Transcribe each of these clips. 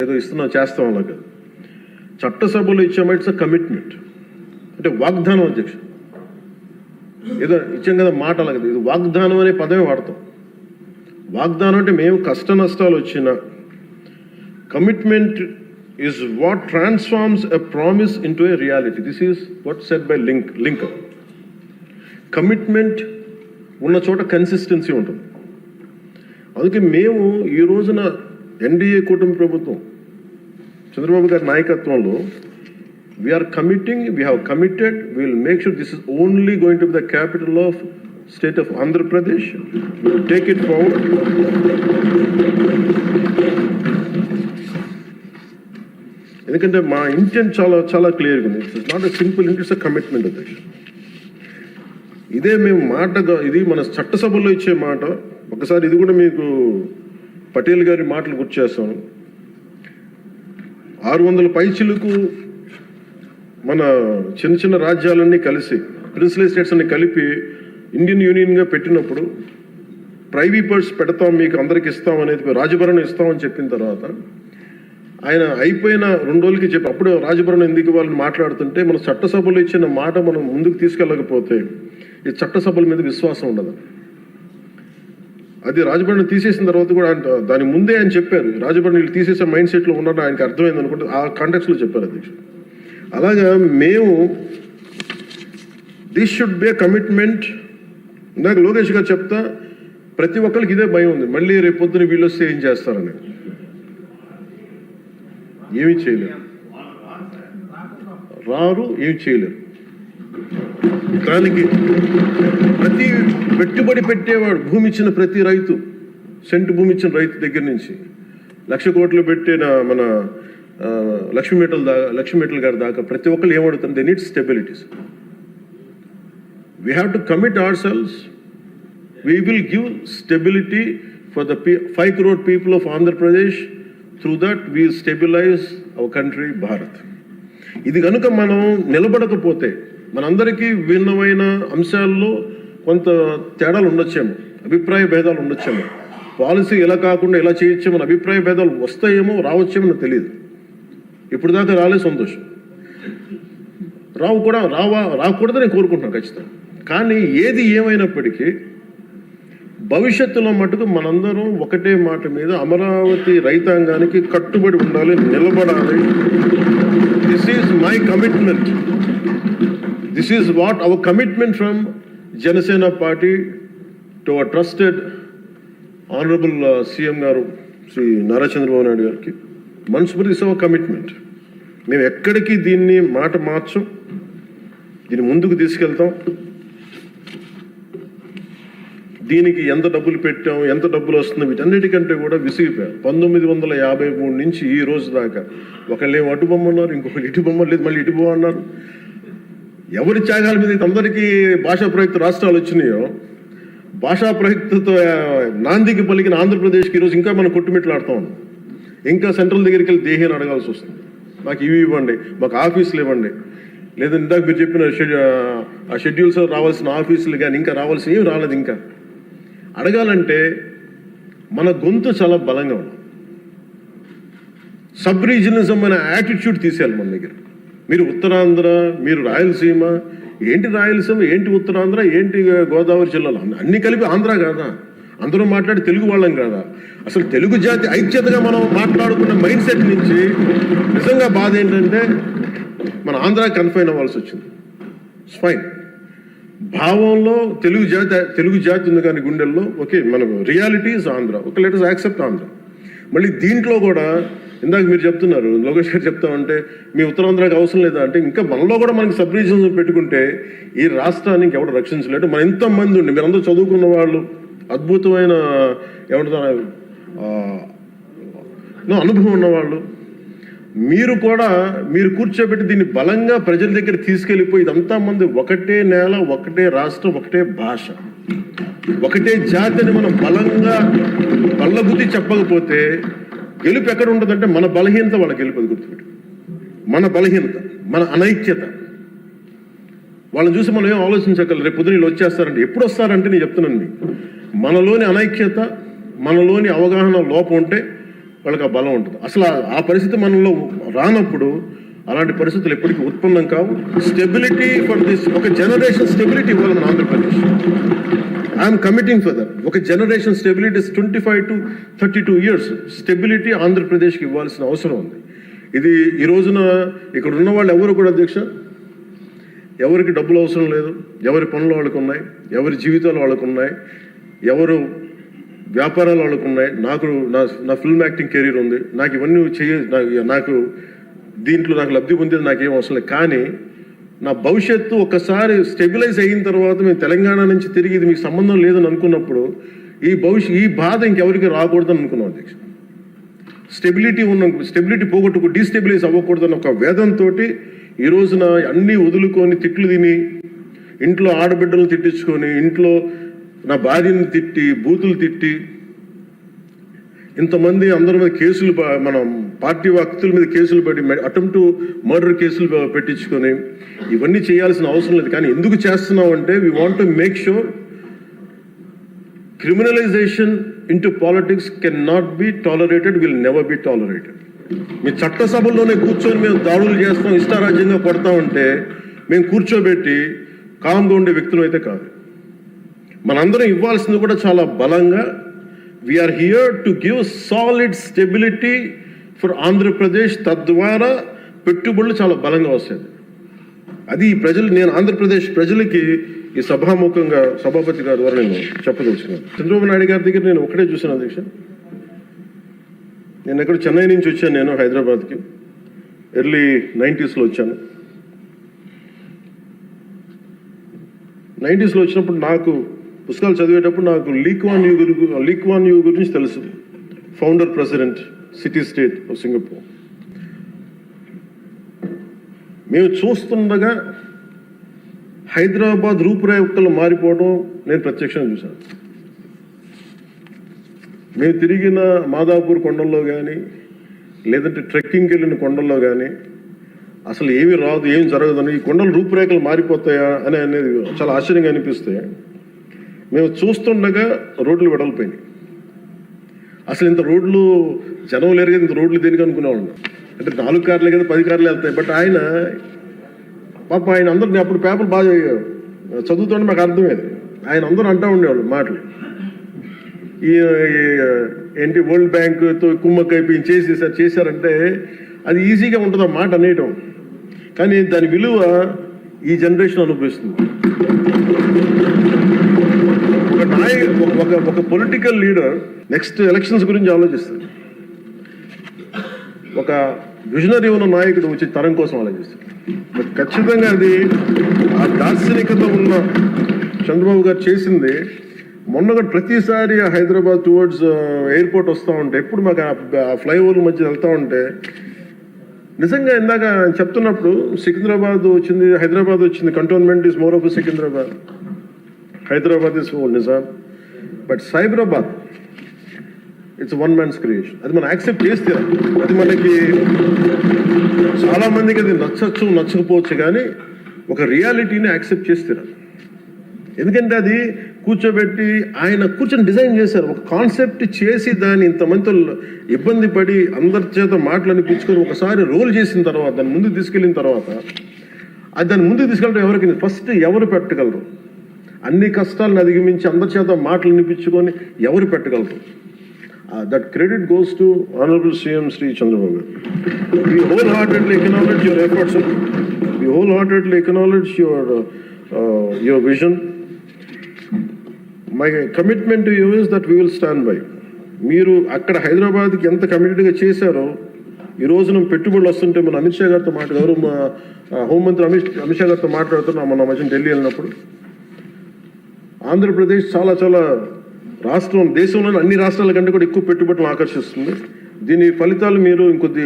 ఏదో ఇస్తున్నాం చేస్తాం అలా కాదు. చట్టసభలో ఇచ్చామా ఇట్స్ అ కమిట్మెంట్, అంటే వాగ్దానం అధ్యక్ష, ఏదో ఇచ్చాం కదా మాట అలా కదా, ఇది వాగ్దానం అనే పదమే వాడతాం. వాగ్దానం అంటే మేము కష్ట నష్టాలు వచ్చిన commitment is what transforms a promise into a reality. This is what set by Lincoln. Commitment ఉన్న చోట కన్సిస్టెన్సీ ఉంటుంది. అందుకే మేము ఈ రోజున ఎన్డీఏ కూటమి ప్రభుత్వం చంద్రబాబు గారి నాయకత్వంలో we're committing, we have committed, we will make sure this is only going to be the capital of state of Andhra Pradesh. We will take it forward. ఎందుకంటే మా ఇంటెంట్ చాలా చాలా క్లియర్గా ఉంది. It's not a simple intent, it's a commitment అధ్యక్ష. ఇదే మేము మాటగా, ఇది మన చట్టసభలో ఇచ్చే మాట. ఒకసారి ఇది కూడా మీకు పటేల్ గారి మాటలు గుర్తు చేస్తాను. 600 పైచిలకు మన చిన్న చిన్న రాజ్యాలన్నీ కలిసి, ప్రిన్స్లీ స్టేట్స్ అన్ని కలిపి ఇండియన్ యూనియన్గా పెట్టినప్పుడు ప్రైవీ పర్స్ పెడతాం, మీకు అందరికి ఇస్తాం అనేది, రాజభరణం ఇస్తామని చెప్పిన తర్వాత ఆయన అయిపోయిన 2 రోజులకి చెప్పి అప్పుడు రాజభరణం ఎందుకు వాళ్ళని మాట్లాడుతుంటే, మన చట్టసభలో ఇచ్చిన మాట మనం ముందుకు తీసుకెళ్ళకపోతే ఈ చట్టసభల మీద విశ్వాసం ఉండదు. అది రాజభరణం తీసేసిన తర్వాత కూడా దాని ముందే ఆయన చెప్పారు, రాజభరణం వీళ్ళు తీసేసే మైండ్ సెట్లో ఉన్నారని ఆయనకు అర్థమైంది అనుకుంటే ఆ కాంటెక్స్లో చెప్పారు అధ్యక్షుడు. అలాగా మేము this should be a commitment. ఇందాక లోకేష్ గారు చెప్తా, ప్రతి ఒక్కరికి ఇదే భయం ఉంది, మళ్ళీ రేపు పొద్దున వీళ్ళు వస్తే ఏం చేస్తారని. ఏమీ చేయలేరు, రారు, ఏమి చేయలేరు. దానికి ప్రతి పెట్టుబడి పెట్టేవాడు, భూమి ఇచ్చిన ప్రతి రైతు, సెంటు భూమి ఇచ్చిన రైతు దగ్గర నుంచి 1,00,000 కోట్లు పెట్టిన మన లక్ష్మీ గారి దాకా ప్రతి ఒక్కరు ఏమడుతుంది, they need stabilities. We have to commit ourselves. We will give stability for the 5 crore people of Andhra Pradesh. Through that we stabilize our country Bharat. ఇది కనుక మనం నిలబడకపోతే మనందరికీ భిన్నమైన అంశాల్లో కొంత తేడాలు ఉండొచ్చేమో, అభిప్రాయ భేదాలు ఉండొచ్చేమో, పాలసీ ఎలా కాకుండా ఎలా చేయొచ్చేమో అభిప్రాయ భేదాలు వస్తాయేమో, రావచ్చేమో నాకు తెలియదు. ఇప్పుడు దాకా రాలే, సంతోషం. రాకూడదని నేను కోరుకుంటున్నాను ఖచ్చితంగా. కానీ ఏది ఏమైనప్పటికీ భవిష్యత్తులో మటుకు మనందరం ఒకటే మాట మీద అమరావతి రైతాంగానికి కట్టుబడి ఉండాలి, నిలబడాలి. This is my commitment. This is what our commitment from Janasena party to our trusted honourable CM గారు శ్రీ నారా చంద్రబాబు నాయుడు గారికి. మనస్ఫూర్తి ఇస్ అవర్ కమిట్మెంట్. మేము ఎక్కడికి దీన్ని మాట మార్చం, దీన్ని ముందుకు తీసుకెళ్తాం. దీనికి ఎంత డబ్బులు పెట్టాం, ఎంత డబ్బులు వస్తుంది, వీటన్నిటికంటే కూడా విసిగిపోయారు. 1953 నుంచి ఈ రోజు దాకా ఒకళ్ళేమో అటు బొమ్మన్నారు, ఇంకొకళ్ళు ఇటు బొమ్మ లేదు, మళ్ళీ ఇటు బొమ్మ అన్నారు. ఎవరి త్యాగాల మీద అందరికీ భాషా ప్రయుక్త రాష్ట్రాలు వచ్చినాయో, భాషా ప్రయుక్తతో నాందికి పలికిన ఆంధ్రప్రదేశ్కి ఈరోజు ఇంకా మనం కొట్టుమిట్లాడుతూ ఉన్నాం. ఇంకా సెంట్రల్ దగ్గరికి వెళ్ళి దేహాన్ని అడగాల్సి వస్తుంది, మాకు ఇవి ఇవ్వండి, మాకు ఆఫీసులు ఇవ్వండి, లేదా ఇందాక మీరు చెప్పిన ఆ షెడ్యూల్స్ రావాల్సిన ఆఫీసులు కానీ ఇంకా రావాల్సిన ఏమి రాలేదు. ఇంకా అడగాలంటే మన గొంతు చాలా బలంగా ఉంది. సబ్ రీజనలిజం అనే యాటిట్యూడ్ తీసేయాలి మన దగ్గర. మీరు ఉత్తరాంధ్ర, మీరు రాయలసీమ, ఏంటి రాయలసీమ, ఏంటి ఉత్తరాంధ్ర, ఏంటి గోదావరి జిల్లాలో అన్ని కలిపి ఆంధ్ర కాదా? అందరూ మాట్లాడి తెలుగు వాళ్ళం కాదా? అసలు తెలుగు జాతి ఐక్యతగా మనం మాట్లాడుకున్న మైండ్ సెట్ నుంచి నిజంగా బాధ ఏంటంటే మన ఆంధ్ర కన్ఫైన్ అవ్వాల్సి వచ్చింది. ఫైన్, భావంలో తెలుగు జాతి ఉంది కానీ గుండెల్లో ఓకే, మనకు reality is Andhra. Okay, let us accept Andhra. మళ్ళీ దీంట్లో కూడా ఇందాక మీరు చెప్తున్నారు, లోకేష్ గారు చెప్తామంటే మీ ఉత్తరాంధ్రకి అవసరం లేదా అంటే, ఇంకా మనలో కూడా మనకి సబ్ రీజన్స్ పెట్టుకుంటే ఈ రాష్ట్రానికి ఎవరు రక్షించలేడు. మన ఎంతమంది ఉండి మీరందరూ చదువుకున్న వాళ్ళు, అద్భుతమైన ఏమంటారు అనుభవం ఉన్నవాళ్ళు, మీరు కూడా మీరు కూర్చోబెట్టి దీన్ని బలంగా ప్రజల దగ్గర తీసుకెళ్ళిపోయి ఇదంతా మంది ఒకటే నేల, ఒకటే రాష్ట్రం, ఒకటే భాష, ఒకటే జాతిని మనం బలంగా బల్లగుద్ది చెప్పకపోతే గెలుపు ఎక్కడ ఉంటుందంటే మన బలహీనత వాళ్ళ గెలుపు. అది గుర్తుపెట్టు, మన బలహీనత, మన అనైక్యత. వాళ్ళని చూసి మనం ఏం ఆలోచించగలరు, రేపు పొద్దున వీళ్ళు వచ్చేస్తారంటే. ఎప్పుడు వస్తారంటే నేను చెప్తున్నాను మీకు, మనలోని అనైక్యత, మనలోని అవగాహన లోపం ఉంటే వాళ్ళకి ఆ బలం ఉంటుంది. అసలు ఆ పరిస్థితి మనలో రానప్పుడు అలాంటి పరిస్థితులు ఎప్పటికీ ఉత్పన్నం కావు. స్టెబిలిటీ ఫర్ దిస్, ఒక జనరేషన్ స్టెబిలిటీ ఇవ్వాలి మన Andhra Pradesh. I'm committing for that. ఒక generation stability 25 to 32 years stability ఆంధ్రప్రదేశ్కి ఇవ్వాల్సిన అవసరం ఉంది. ఇది ఈ రోజున ఇక్కడ ఉన్న వాళ్ళు ఎవరు కూడా అధ్యక్ష, ఎవరికి డబ్బులు అవసరం లేదు, ఎవరి పనులు వాళ్ళకు ఉన్నాయి, ఎవరి జీవితాలు వాళ్ళకు ఉన్నాయి, ఎవరు వ్యాపారాలు వాళ్ళకు ఉన్నాయి. నా ఫిల్మ్ యాక్టింగ్ కెరీర్ ఉంది, నాకు ఇవన్నీ నాకు దీంట్లో నాకు లబ్ధి పొందేది నాకేం అవసరం లేదు. కానీ నా భవిష్యత్తు ఒకసారి స్టెబిలైజ్ అయిన తర్వాత మేము తెలంగాణ నుంచి తిరిగి ఇది మీకు సంబంధం లేదని అనుకున్నప్పుడు ఈ బాధ ఇంకెవరికి రాకూడదని అనుకున్నాం అధ్యక్ష. స్టెబిలిటీ పోగొట్టుకు డీస్టెబిలైజ్ అవ్వకూడదని ఒక వేదంతో ఈ రోజున అన్నీ వదులుకొని తిట్లు తిని, ఇంట్లో ఆడబిడ్డలు తిట్టించుకొని, ఇంట్లో నా భార్యని తిట్టి, బూతులు తిట్టి, ఇంతమంది అందరి మీద కేసులు, మనం పార్టీ వ్యక్తుల మీద కేసులు పెట్టి, అటెంప్ట్ టు మర్డర్ కేసులు పెట్టించుకొని ఇవన్నీ చేయాల్సిన అవసరం లేదు. కానీ ఎందుకు చేస్తున్నాం అంటే we want to make sure criminalization into politics can not be tolerated, will never be tolerated. మీ చట్టసభల్లోనే కూర్చొని మేము దాడులు చేస్తాం, ఇష్టారాజ్యంగా కొడతామంటే మేము కూర్చోబెట్టి కామ్గా ఉండే వ్యక్తులు అయితే కాదు. మనందరం ఇవ్వాల్సింది కూడా చాలా బలంగా, we're here to give solid stability for Andhra Pradesh. తద్వారా పెట్టుబడులు చాలా బలంగా వస్తాయి. అది నేను ఆంధ్రప్రదేశ్ ప్రజలకి ఈ సభాముఖంగా సభాపతి గారి ద్వారా నేను చెప్పదలుచుకున్నాను. చంద్రబాబు నాయుడు గారి దగ్గర నేను ఒకటే చూశాను అధ్యక్ష. నేను ఎక్కడ చెన్నై నుంచి వచ్చాను, నేను హైదరాబాద్కి ఎర్లీ 90s వచ్చాను. 90s వచ్చినప్పుడు నాకు పుస్తకాలు చదివేటప్పుడు నాకు లీ క్వాన్ యూ గురించి తెలుసు. Founder president city state of Singapore. మేము చూస్తుండగా హైదరాబాద్ రూపురేఖలు మారిపోవడం నేను ప్రత్యక్షంగా చూశాను. మేము తిరిగిన మాదాపూర్ కొండల్లో కానీ, లేదంటే ట్రెక్కింగ్కి వెళ్ళిన కొండల్లో కానీ అసలు ఏమి రాదు, ఏం జరగదని, ఈ కొండల రూపురేఖలు మారిపోతాయా అనేది చాలా ఆశ్చర్యంగా అనిపిస్తాయి. మేము చూస్తుండగా రోడ్లు వెడల్పోయినాయి. అసలు ఇంత రోడ్లు జనం లేరు కదా, ఇంత రోడ్లు దేనికి అనుకునేవాళ్ళం. అంటే 4 కార్లే కదా, 10 కార్లు వెళ్తాయి. బట్ ఆయన అందరినీ అప్పుడు పేపర్లు బాగా చదువుతుంటే మాకు అర్థమయ్యేది. ఆయన అందరూ అంటూ ఉండేవాళ్ళు మాటలు, ఏంటి వరల్డ్ బ్యాంకుతో కుమ్మక్కైపోయి చేశారంటే అది ఈజీగా ఉంటుంది ఆ మాట అనేయటం. కానీ దాని విలువ ఈ జనరేషన్ అనుభవిస్తుంది. ఒక పొలిటికల్ లీడర్ నెక్స్ట్ ఎలక్షన్స్ గురించి ఆలోచిస్తారు. ఒక విజనరీ ఉన్న నాయకుడు వచ్చి తరం కోసం ఆలోచిస్తారు. బట్ ఖచ్చితంగా అది ఆ దార్శనికత ఉన్న చంద్రబాబు గారు చేసింది. మొన్న ప్రతిసారి హైదరాబాద్ టువర్డ్స్ ఎయిర్పోర్ట్ వస్తూ ఉంటే, ఎప్పుడు మాకు ఆ ఫ్లైఓవర్ మధ్య వెళ్తూ ఉంటే నిజంగా ఇందాక చెప్తున్నప్పుడు సికింద్రాబాద్ వచ్చింది, హైదరాబాద్ వచ్చింది. Cantonment is more of Secunderabad, Hyderabad is Nizam. But Cyberabad it's one man's creation. అది మనం యాక్సెప్ట్ చేస్తే అది మనకి చాలా మందికి అది నచ్చకపోవచ్చు, కానీ ఒక రియాలిటీని యాక్సెప్ట్ చేస్తారు. ఎందుకంటే అది ఆయన కూర్చొని డిజైన్ చేశారు, ఒక కాన్సెప్ట్ చేసి దాన్ని ఇంతమందితో ఇబ్బంది పడి అందరి చేత మాటలు అనిపించుకొని ఒకసారి రోల్ చేసిన తర్వాత, దాన్ని ముందుకు తీసుకెళ్ళిన తర్వాత, అది దాన్ని ముందుకు తీసుకెళ్ళడం ఎవరికి ఫస్ట్ ఎవరు పెట్టగలరు? అన్ని కష్టాలను అధిగమించి అందరి చేత మాటలు అనిపించుకొని ఎవరు పెట్టగలరు? That credit goes to honourable CM Shri Chandrababu గారు. We wholeheartedly acknowledge your efforts, sir. We wholeheartedly acknowledge your vision. My commitment to you is that we will stand by. మీరు అక్కడ హైదరాబాద్కి ఎంత కమిటెడ్గా చేశారో, ఈ రోజున పెట్టుబడులు వస్తుంటే మన అమిత్ షా గారితో గౌరవ హోంమంత్రి అమిత్ షా గారితో మాట్లాడుతున్నాం మన మధ్య ఢిల్లీ వెళ్ళినప్పుడు. ఆంధ్రప్రదేశ్ చాలా రాష్ట్రం, దేశంలోని అన్ని రాష్ట్రాల కంటే కూడా ఎక్కువ పెట్టుబడులు ఆకర్షిస్తుంది. దీని ఫలితాలు మీరు ఇంకొద్ది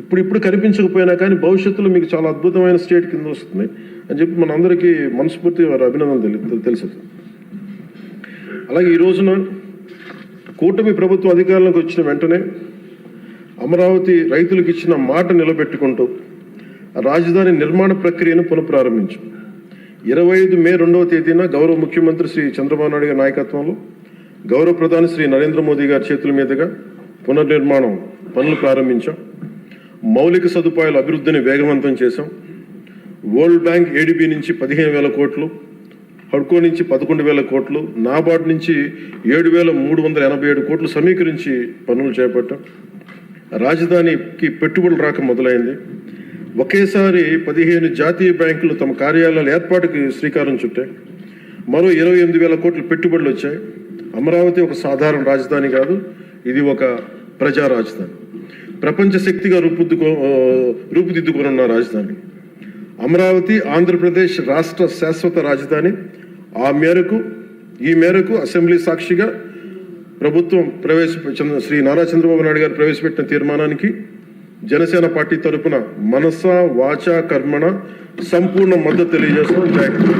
ఇప్పుడు కనిపించకపోయినా కానీ భవిష్యత్తులో మీకు చాలా అద్భుతమైన స్టేట్ కింద వస్తుంది అని చెప్పి మన అందరికీ మనస్ఫూర్తి వారి అభినందనలు తెలుసు. అలాగే ఈ రోజున కూటమి ప్రభుత్వం అధికారంలోకి వచ్చిన వెంటనే అమరావతి రైతులకు ఇచ్చిన మాట నిలబెట్టుకుంటూ రాజధాని నిర్మాణ ప్రక్రియను పునఃప్రారంభించాం. 25 మే 2వ తేదీన గౌరవ ముఖ్యమంత్రి శ్రీ చంద్రబాబు నాయుడు గారి నాయకత్వంలో, గౌరవ ప్రధాని శ్రీ నరేంద్ర మోదీ గారి చేతుల మీదుగా పునర్నిర్మాణం పనులు ప్రారంభించాం. మౌలిక సదుపాయాల అభివృద్ధిని వేగవంతం చేశాం. వరల్డ్ బ్యాంక్ ఏడీబీ నుంచి 15,000 కోట్లు, హడ్కో నుంచి 11,000 కోట్లు, నాబార్డ్ నుంచి 7,387 కోట్లు సమీకరించి పనులు చేపట్టాం. రాజధానికి పెట్టుబడులు రాక మొదలైంది. ఒకేసారి 15 జాతీయ బ్యాంకులు తమ కార్యాలయాల ఏర్పాటుకి శ్రీకారం చుట్టాయి. మరో 28,000 కోట్ల పెట్టుబడులు వచ్చాయి. అమరావతి ఒక సాధారణ రాజధాని కాదు, ఇది ఒక ప్రజా రాజధాని. ప్రపంచ శక్తిగా రూపుదిద్దుకున్న రాజధాని అమరావతి. ఆంధ్రప్రదేశ్ రాష్ట్ర శాశ్వత రాజధాని. ఈ మేరకు అసెంబ్లీ సాక్షిగా ప్రభుత్వం శ్రీ నారా చంద్రబాబు నాయుడు గారు ప్రవేశపెట్టిన తీర్మానానికి జనసేన పార్టీ తరఫున మనస వాచ కర్మణ సంపూర్ణ మద్దతు తెలియజేస్తాం. జై హింద్.